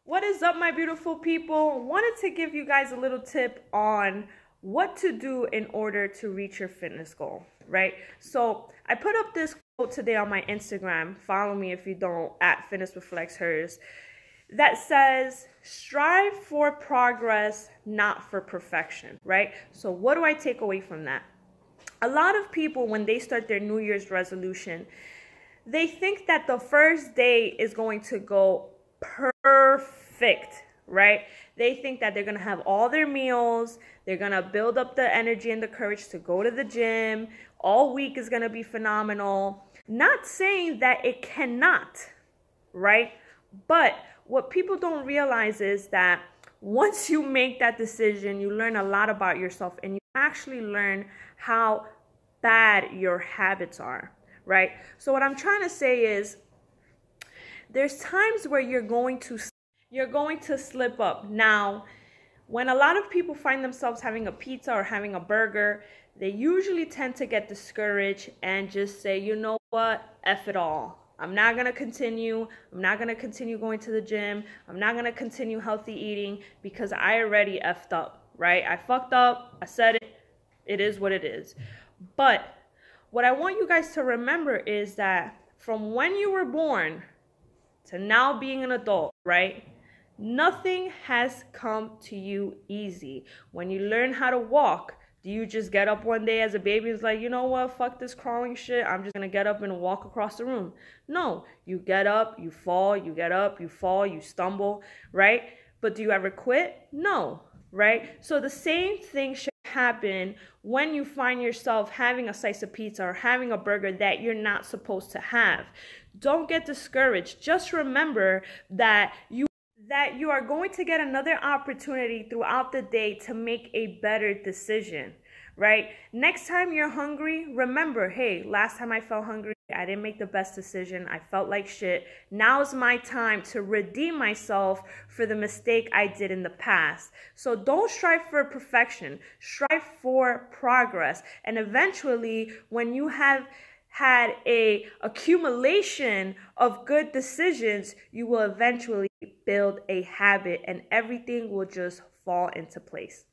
What is up, my beautiful people? Wanted to give you guys a little tip on what to do in order to reach your fitness goal, right? So I put up this quote today on my Instagram. Follow me if you don't, at FitnessWithFlexHers. That says, strive for progress, not for perfection, right? So what do I take away from that? A lot of people, when they start their New Year's resolution, they think that the first day is going to go perfect, right? They think that they're going to have all their meals, they're going to build up the energy and the courage to go to the gym, all week is going to be phenomenal. Not saying that it cannot, right? But what people don't realize is that once you make that decision, you learn a lot about yourself and you actually learn how bad your habits are, right? So what I'm trying to say is there's times where you're going to slip up. Now, when a lot of people find themselves having a pizza or having a burger, they usually tend to get discouraged and just say, you know what, F it all. I'm not going to continue. I'm not going to continue going to the gym. I'm not going to continue healthy eating because I already effed up, right? I fucked up. I said it. It is what it is. But what I want you guys to remember is that from when you were born to now being an adult, right? Nothing has come to you easy. When you learn how to walk, do you just get up one day as a baby and it's like, you know what, fuck this crawling shit, I'm just gonna get up and walk across the room? No, you get up, you fall, you get up, you fall, you stumble, right? But do you ever quit? No, right? So the same thing should happen when you find yourself having a slice of pizza or having a burger that you're not supposed to have. Don't get discouraged. Just remember that you are going to get another opportunity throughout the day to make a better decision, right? Next time you're hungry, remember, hey, last time I felt hungry, I didn't make the best decision. I felt like shit. Now's my time to redeem myself for the mistake I did in the past. So don't strive for perfection. Strive for progress. And eventually, when you have had a accumulation of good decisions, you will eventually build a habit and everything will just fall into place.